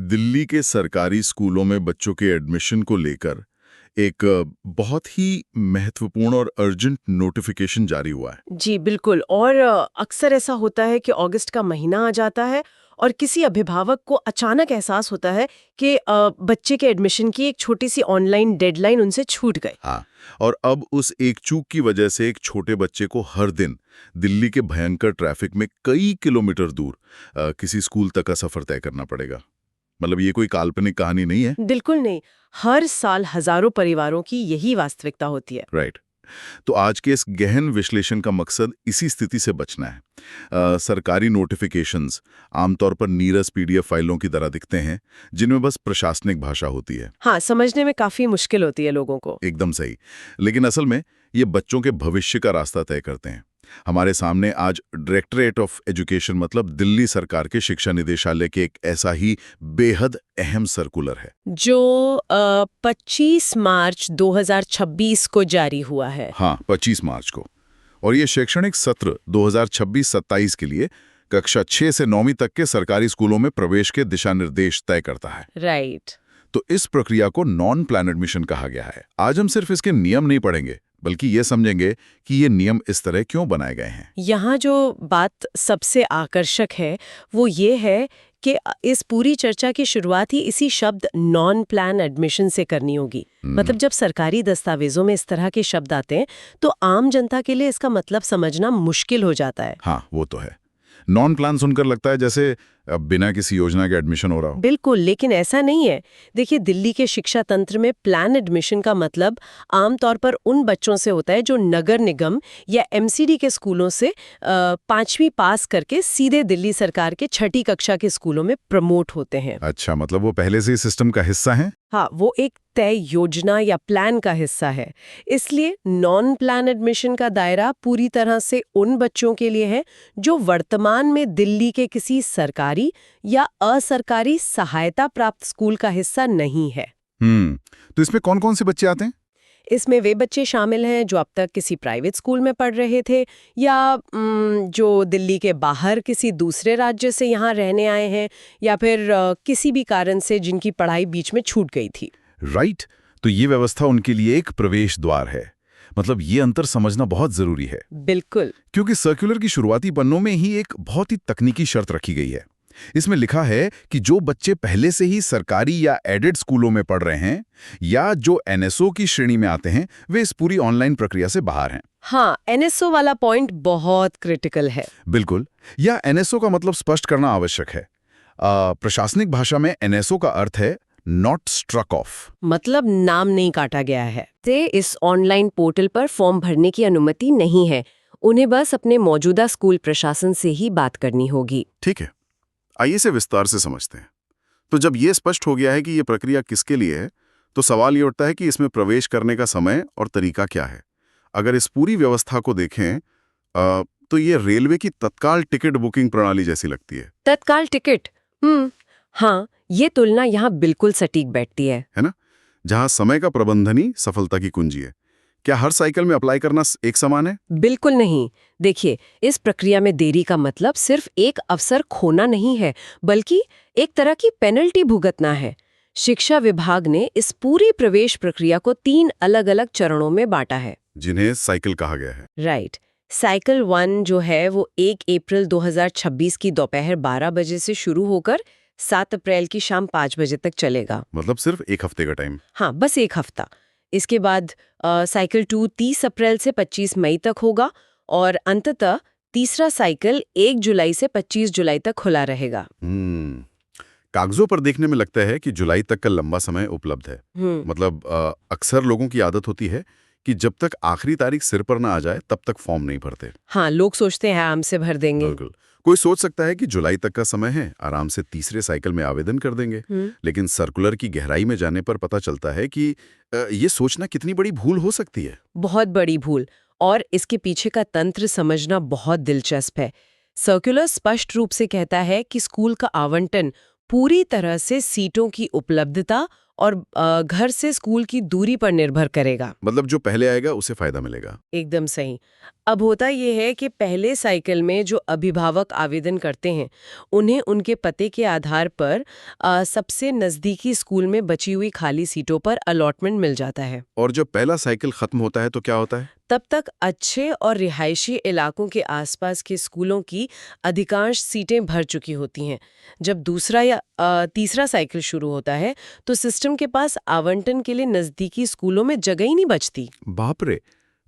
दिल्ली के सरकारी स्कूलों में बच्चों के एडमिशन को लेकर एक बहुत ही महत्वपूर्ण और अर्जेंट नोटिफिकेशन जारी हुआ है। जी बिल्कुल। और अक्सर ऐसा होता है कि अगस्त का महीना आ जाता है और किसी अभिभावक को अचानक एहसास होता है कि बच्चे के एडमिशन की एक छोटी सी ऑनलाइन डेडलाइन उनसे छूट गई। हाँ, और अब उस एक चूक की वजह से एक छोटे बच्चे को हर दिन दिल्ली के भयंकर ट्रैफिक में कई किलोमीटर दूर किसी स्कूल तक का सफर तय करना पड़ेगा। मतलब ये कोई काल्पनिक कहानी नहीं है। बिल्कुल नहीं। हर साल हजारों परिवारों की यही वास्तविकता होती है। राइट। तो आज के इस गहन विश्लेषण का मकसद इसी स्थिति से बचना है। सरकारी नोटिफिकेशंस आमतौर पर नीरस पीडीएफ फाइलों की तरह दिखते हैं, जिनमें बस प्रशासनिक भाषा होती है। हाँ, समझने में काफी मुश्किल होती है लोगों को। एकदम सही। लेकिन असल में ये बच्चों के भविष्य का रास्ता तय करते हैं। हमारे सामने आज डायरेक्टरेट ऑफ एजुकेशन मतलब दिल्ली सरकार के शिक्षा निदेशालय के एक ऐसा ही बेहद अहम सर्कुलर है जो 25 मार्च 2026 को जारी हुआ है। हाँ, 25 मार्च को। और ये शैक्षणिक सत्र 2026-27 के लिए कक्षा 6 से 9वीं तक के सरकारी स्कूलों में प्रवेश के दिशा निर्देश तय करता है। राइट। तो इस प्रक्रिया को नॉन प्लान एडमिशन कहा गया है। आज हम सिर्फ इसके नियम नहीं पढ़ेंगे, बल्कि ये समझेंगे कि ये नियम इस तरह क्यों बनाए गए हैं। यहाँ जो बात सबसे आकर्षक है वो ये है कि इस पूरी चर्चा की शुरुआत ही इसी शब्द नॉन प्लान एडमिशन से करनी होगी। मतलब जब सरकारी दस्तावेजों में इस तरह के शब्द आते हैं तो आम जनता के लिए इसका मतलब समझना मुश्किल हो जाता है। हाँ, वो तो है। नॉन प्लान सुनकर लगता है जैसे बिना किसी योजना के एडमिशन हो रहा हो। बिल्कुल, लेकिन ऐसा नहीं है। देखिए, दिल्ली के शिक्षा तंत्र में प्लान एडमिशन का मतलब आमतौर पर उन बच्चों से होता है जो नगर निगम या एमसीडी के स्कूलों से 5वीं पास करके सीधे दिल्ली सरकार के 6ठी कक्षा के स्कूलों में प्रमोट होते हैं। अच्छा, मतलब वो पहले से ही सिस्टम का हिस्सा है। हाँ, वो एक तय योजना या प्लान का हिस्सा है। इसलिए नॉन प्लान एडमिशन का दायरा पूरी तरह से उन बच्चों के लिए है जो वर्तमान में दिल्ली के किसी सरकारी या असरकारी सहायता प्राप्त स्कूल का हिस्सा नहीं है। तो इसमें कौन कौन से बच्चे आते हैं? इसमें वे बच्चे शामिल हैं जो अब तक किसी प्राइवेट स्कूल में पढ़ रहे थे या जो दिल्ली के बाहर किसी दूसरे राज्य से यहाँ रहने आए हैं या फिर किसी भी कारण से जिनकी पढ़ाई बीच में छूट गई थी। राइट। तो ये व्यवस्था उनके लिए एक प्रवेश द्वार है। मतलब ये अंतर समझना बहुत जरूरी है। बिल्कुल। क्योंकि सर्कुलर की शुरुआती पन्नों में ही एक बहुत ही तकनीकी शर्त रखी गई है। इसमें लिखा है कि जो बच्चे पहले से ही सरकारी या एडेड स्कूलों में पढ़ रहे हैं या जो एनएसओ की श्रेणी में आते हैं, वे इस पूरी ऑनलाइन प्रक्रिया से बाहर हैं। हाँ, एनएसओ वाला पॉइंट बहुत क्रिटिकल है। बिल्कुल। या एनएसओ का मतलब स्पष्ट करना आवश्यक है। प्रशासनिक भाषा में एनएसओ का अर्थ है नॉट स्ट्रक ऑफ। मतलब नाम नहीं काटा गया है। इस ऑनलाइन पोर्टल पर फॉर्म भरने की अनुमति नहीं है। उन्हें बस अपने मौजूदा स्कूल प्रशासन से ही बात करनी होगी। ठीक है, आइए इसे विस्तार से समझते हैं। तो जब ये स्पष्ट हो गया है कि ये प्रक्रिया किसके लिए है, तो सवाल ये उठता है कि इसमें प्रवेश करने का समय और तरीका क्या है। अगर इस पूरी व्यवस्था को देखें तो ये रेलवे की तत्काल टिकट बुकिंग प्रणाली जैसी लगती है। तत्काल टिकट? हाँ, ये तुलना यहाँ बिल्कुल सटीक बैठती है ना? जहाँ समय का प्रबंधन ही सफलता की कुंजी है। क्या हर साइकिल में अप्लाई करना एक समान है? बिल्कुल नहीं। देखिए, इस प्रक्रिया में देरी का मतलब सिर्फ एक अवसर खोना नहीं है, बल्कि एक तरह की पेनल्टी भुगतना है। शिक्षा विभाग ने इस पूरी प्रवेश प्रक्रिया को 3 अलग-अलग चरणों में बांटा है, जिन्हें साइकिल कहा गया है। राइट। साइकिल 1 जो है वो 1 अप्रैल 2026 की दोपहर 12 बजे से शुरू होकर 7 अप्रैल की शाम 5 बजे तक चलेगा। मतलब सिर्फ एक हफ्ते का टाइम। हाँ, बस एक हफ्ता। इसके बाद साइकिल 2 30 अप्रैल से 25 मई तक होगा और अंततः तीसरा साइकिल 1 जुलाई से 25 जुलाई तक खुला रहेगा। कागजों पर देखने में लगता है कि जुलाई तक का लंबा समय उपलब्ध है। मतलब अक्सर लोगों की आदत होती है कि जब तक आखिरी तारीख सिर पर ना आ जाए तब तक फॉर्म नहीं भरते। हाँ, लोग सोचते हैं आराम से भर देंगे। बिल्कुल। कोई सोच सकता है कि जुलाई तक का समय है, आराम से तीसरे साइकिल में आवेदन कर देंगे। लेकिन सर्कुलर की गहराई में जाने पर पता चलता है कि ये सोचना कितनी बड़ी भूल हो सकती है। बहुत बड़ी भूल। और इसके पीछे का तंत्र समझना बहुत दिलचस्प है। सर्कुलर स्पष्ट रूप से कहता है कि स्कूल का आवंटन पूरी तरह से सीटों की उपलब्धता और घर से स्कूल की दूरी पर निर्भर करेगा। मतलब जो पहले आएगा उसे फायदा मिलेगा। एकदम सही। अब होता ये है कि पहले साइकिल में जो अभिभावक आवेदन करते हैं उन्हें उनके पते के आधार पर सबसे नज़दीकी स्कूल में बची हुई खाली सीटों पर अलॉटमेंट मिल जाता है। और जब पहला साइकिल खत्म होता है तो क्या होता है? तब तक अच्छे और रिहायशी इलाकों के आसपास के स्कूलों की अधिकांश सीटें भर चुकी होती हैं। जब दूसरा या तीसरा साइकिल शुरू होता है तो सिस्टम के पास आवंटन के लिए नज़दीकी स्कूलों में जगह ही नहीं बचती। बाप रे!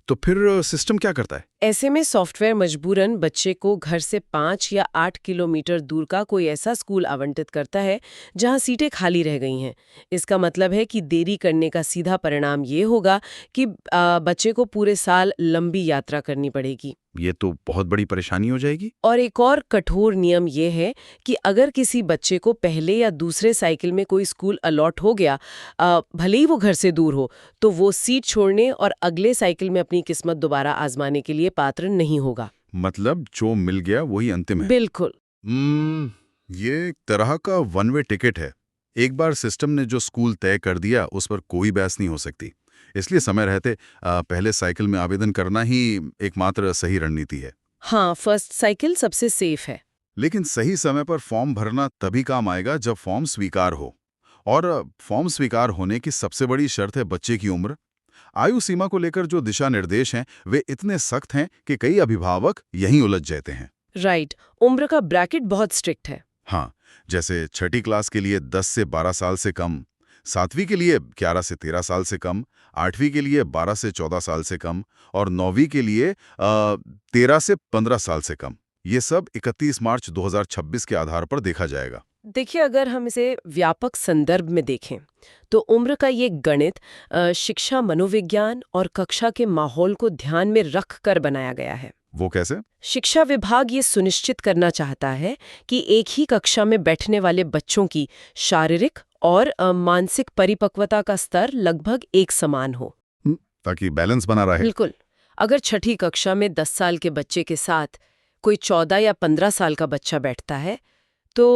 तो फिर सिस्टम क्या करता है? ऐसे में सॉफ्टवेयर मजबूरन बच्चे को घर से 5 या 8 किलोमीटर दूर का कोई ऐसा स्कूल आवंटित करता है जहां सीटें खाली रह गई हैं। इसका मतलब है कि देरी करने का सीधा परिणाम ये होगा कि बच्चे को पूरे साल लंबी यात्रा करनी पड़ेगी। ये तो बहुत बड़ी परेशानी हो जाएगी। और एक और कठोर नियम ये है कि अगर किसी बच्चे को पहले या दूसरे साइकिल में कोई स्कूल अलॉट हो गया, भले ही वो घर से दूर हो, तो वो सीट छोड़ने और अगले साइकिल में अपनी किस्मत दोबारा आजमाने के लिए पात्र नहीं होगा। मतलब जो मिल गया वही अंतिम है। बिल्कुल। ये एक तरह का वन वे टिकट है। एक बार सिस्टम ने जो स्कूल तय कर दिया उस पर कोई बहस नहीं हो सकती। इसलिए समय रहते पहले साइकिल में आवेदन करना ही एकमात्र सही रणनीति है। हाँ, फर्स्ट साइकिल सबसे सेफ है। लेकिन सही समय पर फॉर्म भरना तभी काम आएगा जब फॉर्म स्वीकार हो। और फॉर्म स्वीकार होने की सबसे बड़ी शर्त है बच्चे की उम्र। आयु सीमा को लेकर जो दिशा निर्देश हैं वे इतने सख्त हैं कि कई अभिभावक यहीं उलझ जाते हैं। राइट, उम्र का ब्रैकेट बहुत स्ट्रिक्ट है। हाँ, जैसे छठी क्लास के लिए 10 से 12 साल से कम, 7वीं के लिए 11 से 13 साल से कम, 8वीं के लिए 12 से 14 साल से कम और 9वीं के लिए 13 से 15 साल से कम। ये सब 31 मार्च 2026 के आधार पर देखा जाएगा। देखिए, अगर हम इसे व्यापक संदर्भ में देखें तो उम्र का ये गणित शिक्षा, मनोविज्ञान और कक्षा के माहौल को ध्यान में रख कर बनाया गया है। वो कैसे? शिक्षा विभाग ये सुनिश्चित करना चाहता है कि एक ही कक्षा में बैठने वाले बच्चों की शारीरिक और मानसिक परिपक्वता का स्तर लगभग एक समान हो, ताकि बैलेंस बना रहे। बिल्कुल। अगर छठी कक्षा में 10 साल के बच्चे के साथ कोई 14 या 15 साल का बच्चा बैठता है तो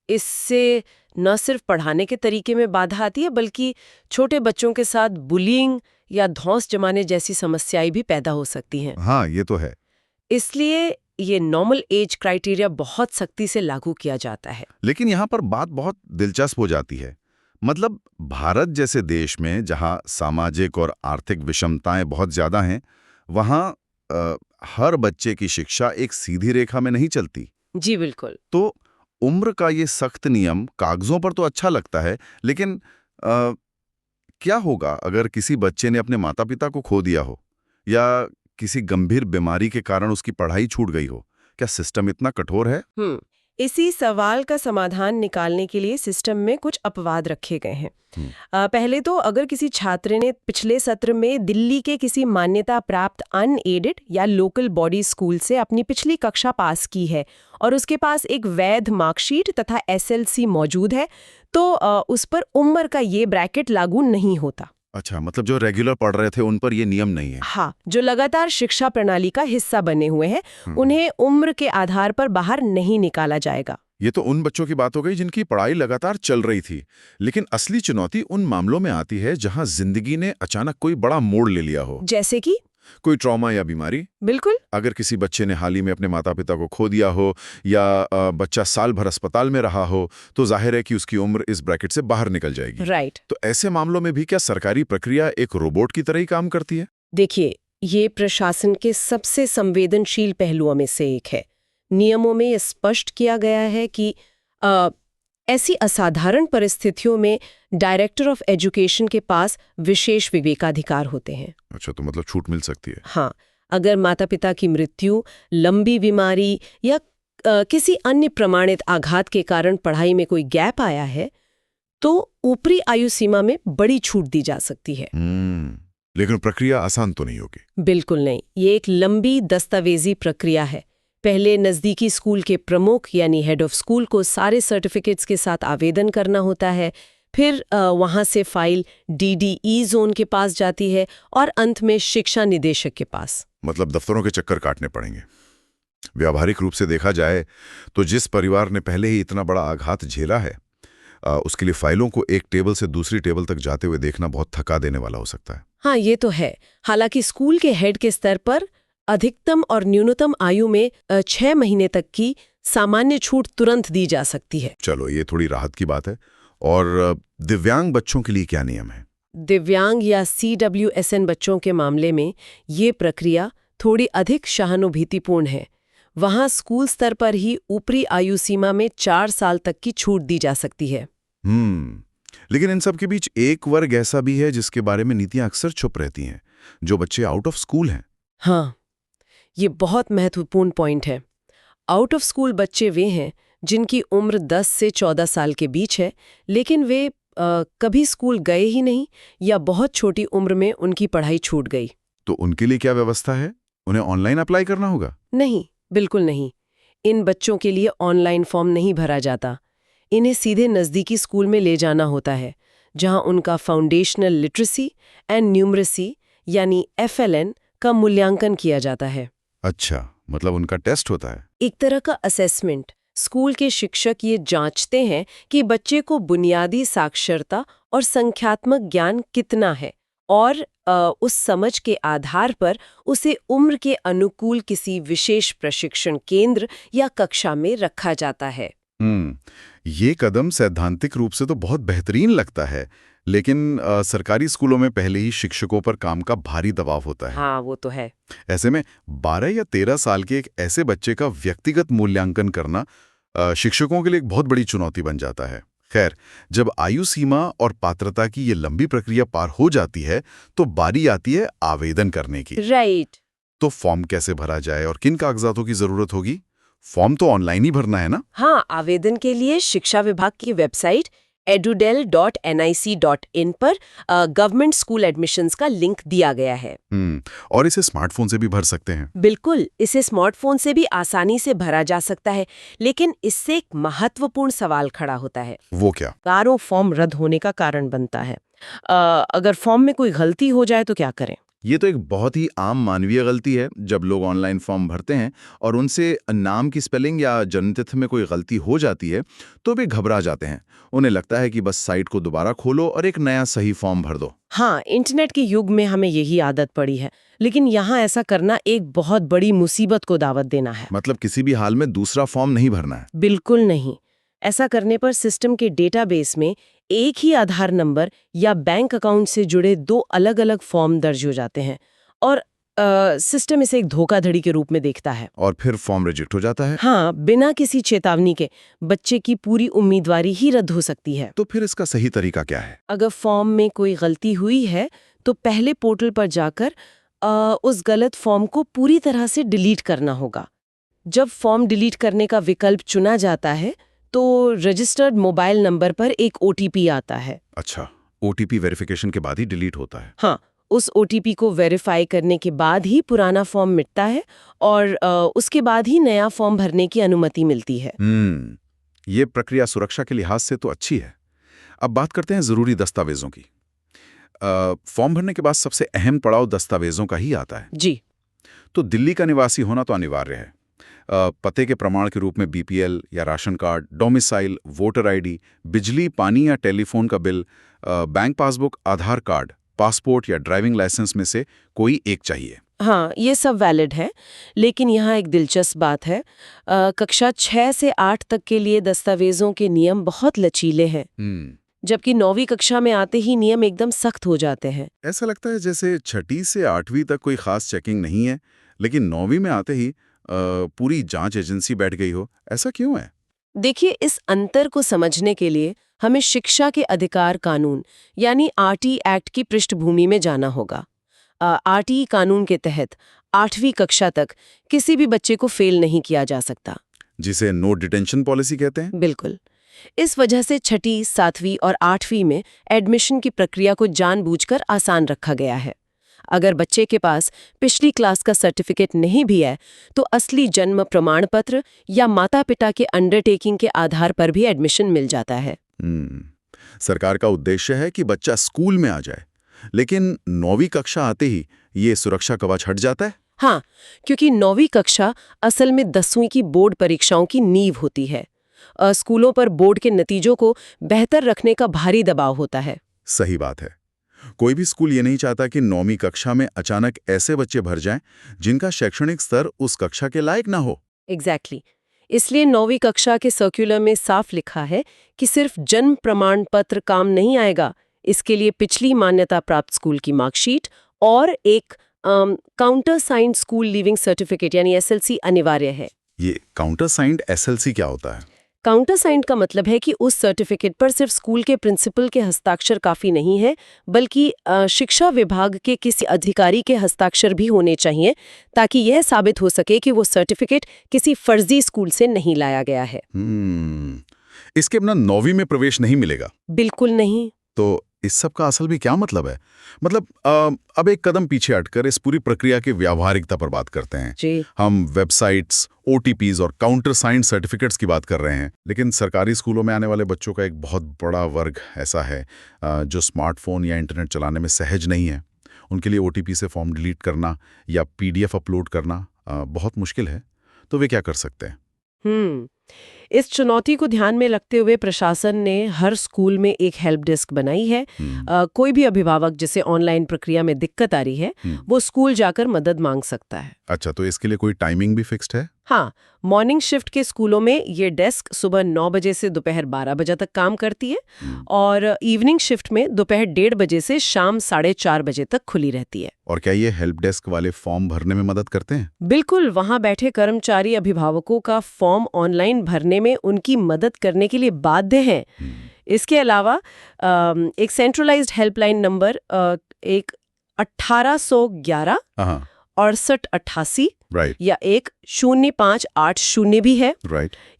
इससे न सिर्फ पढ़ाने के तरीके में बाधा आती है बल्कि छोटे बच्चों के साथ बुलिंग या धौंस जमाने जैसी समस्याएं भी पैदा हो सकती हैं। हाँ, ये तो है। इसलिए ये नॉर्मल एज क्राइटेरिया बहुत सख्ती से लागू किया जाता है। लेकिन यहाँ पर बात बहुत दिलचस्प हो जाती है। मतलब भारत जैसे देश में जहाँ सामाजिक और आर्थिक विषमताएं बहुत ज्यादा हैं, वहाँ हर बच्चे की शिक्षा एक सीधी रेखा में नहीं चलती। जी बिल्कुल। तो उम्र का ये सख्त नियम कागजों पर तो अच्छा लगता है, लेकिन क्या होगा अगर किसी बच्चे ने अपने माता पिता को खो दिया हो या किसी गंभीर बीमारी के कारण उसकी पढ़ाई छूट गई हो? क्या सिस्टम इतना कठोर है? इसी सवाल का समाधान निकालने के लिए सिस्टम में कुछ अपवाद रखे गए हैं। पहले तो अगर किसी छात्र ने पिछले सत्र में दिल्ली के किसी मान्यता प्राप्त अनएडेड या लोकल बॉडी स्कूल से अपनी पिछली कक्षा पास की है और उसके पास एक वैध मार्कशीट तथा एसएलसी मौजूद है, तो उस पर उम्र का ये ब्रैकेट लागू नहीं होता। अच्छा, मतलब जो रेगुलर पढ़ रहे थे उन पर ये नियम नहीं है। हाँ, जो लगातार शिक्षा प्रणाली का हिस्सा बने हुए हैं उन्हें उम्र के आधार पर बाहर नहीं निकाला जाएगा। ये तो उन बच्चों की बात हो गई जिनकी पढ़ाई लगातार चल रही थी। लेकिन असली चुनौती उन मामलों में आती है जहां जिंदगी ने अचानक कोई बड़ा मोड़ ले लिया हो। जैसे कि कोई ट्रॉमा या बीमारी। बिल्कुल। अगर किसी बच्चे ने हाल ही में अपने माता पिता को खो दिया हो या बच्चा साल भर अस्पताल में रहा हो, तो जाहिर है कि उसकी उम्र इस ब्रैकेट से बाहर निकल जाएगी। राइट। तो ऐसे मामलों में भी क्या सरकारी प्रक्रिया एक रोबोट की तरह ही काम करती है? देखिए, ये प्रशासन के सबसे संवेदनशील पहलुओं में से एक है। नियमों में यह स्पष्ट किया गया है कि ऐसी असाधारण परिस्थितियों में डायरेक्टर ऑफ एजुकेशन के पास विशेष विवेकाधिकार होते हैं। अच्छा, तो मतलब छूट मिल सकती है। हाँ, अगर माता पिता की मृत्यु, लंबी बीमारी या किसी अन्य प्रमाणित आघात के कारण पढ़ाई में कोई गैप आया है, तो ऊपरी आयु सीमा में बड़ी छूट दी जा सकती है। लेकिन प्रक्रिया आसान तो नहीं होगी। बिल्कुल नहीं, ये एक लंबी दस्तावेजी प्रक्रिया है। पहले नज़दीकी स्कूल के प्रमुख यानी हेड ऑफ स्कूल को सारे सर्टिफिकेट्स के साथ आवेदन करना होता है, फिर वहाँ से फाइल DDE जोन के पास जाती है और अंत में शिक्षा निदेशक के पास। मतलब दफ्तरों के चक्कर काटने पड़ेंगे। व्यावहारिक रूप से देखा जाए तो जिस परिवार ने पहले ही इतना बड़ा आघात झेला है, उसके लिए फाइलों को एक टेबल से दूसरी टेबल तक जाते हुए देखना बहुत थका देने वाला हो सकता है। हाँ, ये तो है। हालांकि स्कूल के हेड के स्तर पर अधिकतम और न्यूनतम आयु में 6 महीने तक की सामान्य छूट तुरंत दी जा सकती है। चलो, ये थोड़ी राहत की बात है। और दिव्यांग बच्चों के लिए क्या नियम है? दिव्यांग या CWSN बच्चों के मामले में ये प्रक्रिया थोड़ी अधिक सहानुभूतिपूर्ण है। वहाँ स्कूल स्तर पर ही ऊपरी आयु सीमा में 4 साल तक की छूट दी जा सकती है। लेकिन इन सब के बीच एक वर्ग ऐसा भी है जिसके बारे में नीतियां अक्सर छुप रहती हैं, जो बच्चे आउट ऑफ स्कूल हैं। हाँ, ये बहुत महत्वपूर्ण पॉइंट है। आउट ऑफ स्कूल बच्चे वे हैं जिनकी उम्र 10 से 14 साल के बीच है, लेकिन वे कभी स्कूल गए ही नहीं या बहुत छोटी उम्र में उनकी पढ़ाई छूट गई। तो उनके लिए क्या व्यवस्था है? उन्हें ऑनलाइन अप्लाई करना होगा? नहीं, बिल्कुल नहीं। इन बच्चों के लिए ऑनलाइन फॉर्म नहीं भरा जाता। इन्हें सीधे नज़दीकी स्कूल में ले जाना होता है, जहां उनका फाउंडेशनल लिटरेसी एंड न्यूमरेसी यानी FLN का मूल्यांकन किया जाता है। अच्छा, मतलब उनका टेस्ट होता है। एक तरह का असेसमेंट। स्कूल के शिक्षक ये जांचते हैं कि बच्चे को बुनियादी साक्षरता और संख्यात्मक ज्ञान कितना है, और उस समझ के आधार पर उसे उम्र के अनुकूल किसी विशेष प्रशिक्षण केंद्र या कक्षा में रखा जाता है। ये कदम सैद्धांतिक रूप से तो बहुत बेहतरीन लगता है, लेकिन सरकारी स्कूलों में पहले ही शिक्षकों पर काम का भारी दबाव होता है। हाँ, वो तो है। ऐसे में 12 या 13 साल के एक ऐसे बच्चे का व्यक्तिगत मूल्यांकन करना शिक्षकों के लिए एक बहुत बड़ी चुनौती बन जाता है। खैर, जब आयु सीमा और पात्रता की ये लंबी प्रक्रिया पार हो जाती है, तो बारी आती है आवेदन करने की। राइट। तो फॉर्म कैसे भरा जाए और किन कागजातों की जरूरत होगी? फॉर्म तो ऑनलाइन ही भरना है ना? हाँ, आवेदन के लिए शिक्षा विभाग की वेबसाइट edudel.nic.in पर गवर्नमेंट स्कूल एडमिशन्स का लिंक दिया गया है। और इसे स्मार्टफोन से भी भर सकते हैं? बिल्कुल, इसे स्मार्टफोन से भी आसानी से भरा जा सकता है, लेकिन इससे एक महत्वपूर्ण सवाल खड़ा होता है। वो क्या? हजारों फॉर्म रद्द होने का कारण बनता है। अगर फॉर्म में कोई गलती हो जाए तो क्या करें? ये तो एक बहुत ही आम मानवीय गलती है। जब लोग ऑनलाइन फॉर्म भरते हैं और उनसे नाम की स्पेलिंग या जन्मतिथि में कोई गलती हो जाती है, तो वे घबरा जाते हैं। उन्हें लगता है कि बस साइट को दोबारा खोलो और एक नया सही फॉर्म भर दो। हाँ, इंटरनेट के युग में हमें यही आदत पड़ी है, लेकिन यहाँ ऐसा करना एक बहुत बड़ी मुसीबत को दावत देना है। मतलब किसी भी हाल में दूसरा फॉर्म नहीं भरना है? बिल्कुल नहीं। ऐसा करने पर सिस्टम के डेटाबेस में एक ही आधार नंबर या बैंक अकाउंट से जुड़े 2 अलग-अलग फॉर्म दर्ज हो जाते हैं, और सिस्टम इसे एक धोखाधड़ी के रूप में देखता है। और फिर फॉर्म रिजेक्ट हो जाता है? हाँ, बिना किसी चेतावनी के बच्चे की पूरी उम्मीदवारी ही रद्द हो सकती है। तो फिर इसका सही तरीका क्या है? अगर फॉर्म में कोई गलती हुई है, तो पहले पोर्टल पर जाकर उस गलत फॉर्म को पूरी तरह से डिलीट करना होगा। जब फॉर्म डिलीट करने का विकल्प चुना जाता है, तो रजिस्टर्ड मोबाइल नंबर पर एक OTP आता है। अच्छा, OTP वेरिफिकेशन के बाद ही डिलीट होता है? हाँ, उस OTP को वेरीफाई करने के बाद ही पुराना फॉर्म मिटता है, और उसके बाद ही नया फॉर्म भरने की अनुमति मिलती है। ये प्रक्रिया सुरक्षा के लिहाज से तो अच्छी है। अब बात करते हैं जरूरी दस्तावेजों की। फॉर्म भरने के बाद सबसे अहम पड़ाव दस्तावेजों का ही आता है। जी। तो दिल्ली का निवासी होना तो अनिवार्य है। पते के प्रमाण के रूप में BPL या ration card, domicile, voter ID, बिजली, पानी या टेलीफोन का बिल, बैंक पासबुक, आधार कार्ड, पासपोर्ट या ड्राइविंग लाइसेंस में से कोई एक चाहिए। हाँ, ये सब वैलिड है, लेकिन यहाँ एक दिलचस्प बात है। कक्षा 6 से 8 तक के लिए दस्तावेजों के नियम बहुत लचीले हैं, जबकि 9वीं कक्षा में आते ही नियम एकदम सख्त हो जाते हैं। ऐसा लगता है जैसे 6ठी से 8वीं तक कोई खास चेकिंग नहीं है, लेकिन 9वीं में आते ही पूरी जांच एजेंसी बैठ गई हो। ऐसा क्यों है? देखिए, इस अंतर को समझने के लिए हमें शिक्षा के अधिकार कानून यानी RT एक्ट की पृष्ठभूमि में जाना होगा। RT कानून के तहत 8वीं कक्षा तक किसी भी बच्चे को फेल नहीं किया जा सकता, जिसे नो डिटेंशन पॉलिसी कहते हैं। बिल्कुल। इस वजह से 6ठी, 7वीं और 8वीं में एडमिशन की प्रक्रिया को जानबूझकर आसान रखा गया है। अगर बच्चे के पास पिछली क्लास का सर्टिफिकेट नहीं भी है, तो असली जन्म प्रमाण पत्र या माता-पिता के अंडरटेकिंग के आधार पर भी एडमिशन मिल जाता है। सरकार का उद्देश्य है कि बच्चा स्कूल में आ जाए, लेकिन 9वीं कक्षा आते ही ये सुरक्षा कवच हट जाता है। हाँ, क्योंकि 9वीं कक्षा असल में 10वीं की बोर्ड परीक्षाओं की नींव होती है। स्कूलों पर बोर्ड के नतीजों को बेहतर रखने का भारी दबाव होता है। सही बात है। कोई भी स्कूल ये नहीं चाहता कि 9वीं कक्षा में अचानक ऐसे बच्चे भर जाएं जिनका शैक्षणिक स्तर उस कक्षा के लायक ना हो। एग्जैक्टली इसलिए 9वीं कक्षा के सर्कुलर में साफ लिखा है कि सिर्फ जन्म प्रमाण पत्र काम नहीं आएगा। इसके लिए पिछली मान्यता प्राप्त स्कूल की मार्कशीट और एक counter signed school leaving certificate यानी SLC अनिवार्य है। ये काउंटर साइंड SLC क्या होता है? काउंटर साइंड का मतलब है कि उस सर्टिफिकेट पर सिर्फ स्कूल के प्रिंसिपल के हस्ताक्षर काफी नहीं है, बल्कि शिक्षा विभाग के किसी अधिकारी के हस्ताक्षर भी होने चाहिए, ताकि यह साबित हो सके कि वो सर्टिफिकेट किसी फर्जी स्कूल से नहीं लाया गया है। इसके बिना 9वीं में प्रवेश नहीं मिलेगा? बिल्कुल नहीं। तो इस सब का असल भी क्या मतलब है? मतलब अब एक कदम पीछे हटकर इस पूरी प्रक्रिया की व्यावहारिकता पर बात करते हैं। जी। हम वेबसाइट्स, OTPs और काउंटर साइंड सर्टिफिकेट्स की बात कर रहे हैं, लेकिन सरकारी स्कूलों में आने वाले बच्चों का एक बहुत बड़ा वर्ग ऐसा है जो स्मार्टफोन या इंटरनेट चलाने में सहज नहीं है। उनके लिए OTP से फॉर्म डिलीट करना या PDF अपलोड करना बहुत मुश्किल है। तो वे क्या कर सकते हैं? इस चुनौती को ध्यान में रखते हुए प्रशासन ने हर स्कूल में एक हेल्प डेस्क बनाई है। कोई भी अभिभावक जिसे ऑनलाइन प्रक्रिया में दिक्कत आ रही है, वो स्कूल जाकर मदद मांग सकता है। अच्छा, तो इसके लिए कोई टाइमिंग भी फिक्स्ड है? हाँ, मॉर्निंग शिफ्ट के स्कूलों में ये डेस्क सुबह 9 बजे से दोपहर 12 बजे तक काम करती है और इवनिंग शिफ्ट में दोपहर 1:30 बजे से शाम 4:30 बजे तक खुली रहती है। और क्या ये हेल्प डेस्क वाले फॉर्म भरने में मदद करते हैं? बिल्कुल, वहाँ बैठे कर्मचारी अभिभावकों का फॉर्म ऑनलाइन भरने में उनकी मदद करने के लिए बाध्य हैं। इसके अलावा एक सेंट्रलाइज्ड हेल्पलाइन नंबर एक 1811 6888 या एक 0580 भी है।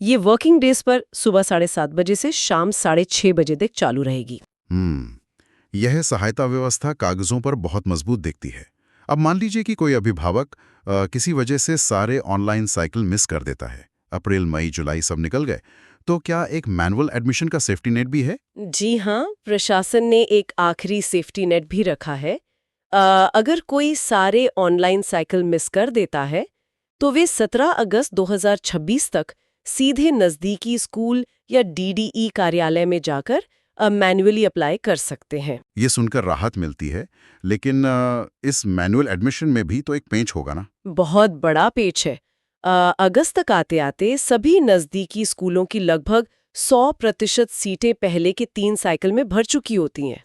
ये वर्किंग डेज पर सुबह 7:30 बजे से शाम 6:30 बजे तक चालू रहेगी। यह सहायता व्यवस्था कागजों पर बहुत मजबूत दिखती है। अब मान लीजिए कि कोई अभिभावक किसी वजह से सारे ऑनलाइन साइकिल मिस कर देता है, अप्रैल, मई, जुलाई सब निकल गए, तो क्या एक मैनुअल एडमिशन का सेफ्टी नेट भी है? जी हाँ, प्रशासन ने एक आखिरी सेफ्टी नेट भी रखा है। अगर कोई सारे ऑनलाइन साइकिल मिस कर देता है, तो वे 17 अगस्त 2026 तक सीधे नजदीकी स्कूल या DDE कार्यालय में जाकर मैन्युअली अप्लाई कर सकते हैं। ये सुनकर राहत मिलती है, लेकिन इस मैनुअल एडमिशन में भी तो एक पेंच होगा ना? बहुत बड़ा पेच है। अगस्त तक आते आते सभी नजदीकी स्कूलों की लगभग 100% सीटें पहले के 3 साइकिल में भर चुकी होती हैं।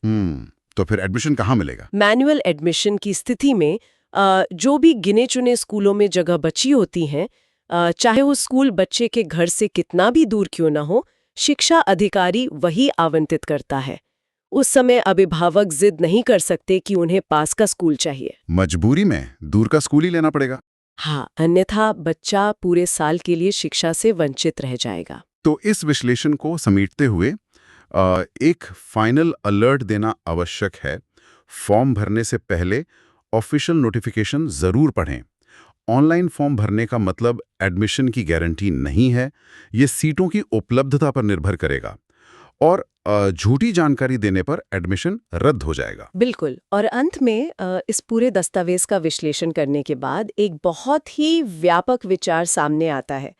तो फिर एडमिशन कहाँ मिलेगा? मैनुअल एडमिशन की स्थिति में जो भी गिने चुने स्कूलों में जगह बची होती हैं, चाहे वो स्कूल बच्चे के घर से कितना भी दूर क्यों ना हो, शिक्षा अधिकारी वही आवंटित करता है। उस समय अभिभावक जिद नहीं कर सकते कि उन्हें पास का स्कूल चाहिए। मजबूरी में दूर का स्कूल ही लेना पड़ेगा। हाँ, अन्यथा बच्चा पूरे साल के लिए शिक्षा से वंचित रह जाएगा। तो इस विश्लेषण को समेटते हुए एक फाइनल अलर्ट देना आवश्यक है। फॉर्म भरने से पहले ऑफिशियल नोटिफिकेशन जरूर पढ़ें। ऑनलाइन फॉर्म भरने का मतलब एडमिशन की गारंटी नहीं है। ये सीटों की उपलब्धता पर निर्भर करेगा और झूठी जानकारी देने पर एडमिशन रद्द हो जाएगा। बिल्कुल। और अंत में इस पूरे दस्तावेज का विश्लेषण करने के बाद एक बहुत ही व्यापक विचार सामने आता है।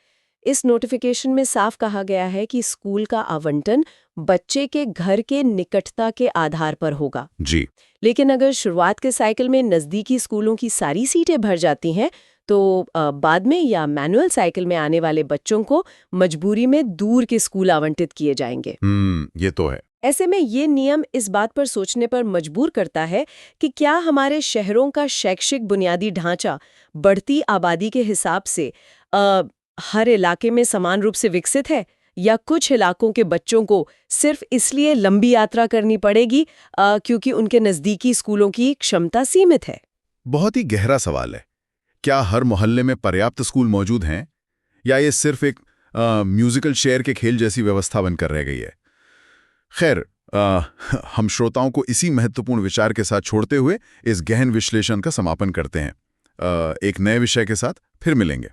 इस नोटिफिकेशन में साफ कहा गया है कि स्कूल का आवंटन बच्चे के घर के निकटता के आधार पर होगा। जी। लेकिन अगर शुरुआत के साइकिल में नजदीकी स्कूलों की सारी सीटें भर जाती हैं, तो बाद में या मैनुअल साइकिल में आने वाले बच्चों को मजबूरी में दूर के स्कूल आवंटित किए जाएंगे। ये तो है। ऐसे में ये नियम इस बात पर सोचने पर मजबूर करता है कि क्या हमारे शहरों का शैक्षिक बुनियादी ढांचा बढ़ती आबादी के हिसाब से हर इलाके में समान रूप से विकसित है, या कुछ इलाकों के बच्चों को सिर्फ इसलिए लंबी यात्रा करनी पड़ेगी क्योंकि उनके नजदीकी स्कूलों की क्षमता सीमित है। बहुत ही गहरा सवाल है। क्या हर मोहल्ले में पर्याप्त स्कूल मौजूद हैं, या ये सिर्फ एक म्यूजिकल चेयर के खेल जैसी व्यवस्था बनकर रह गई है? खैर, हम श्रोताओं को इसी महत्वपूर्ण विचार के साथ छोड़ते हुए इस गहन विश्लेषण का समापन करते हैं। एक नए विषय के साथ फिर मिलेंगे।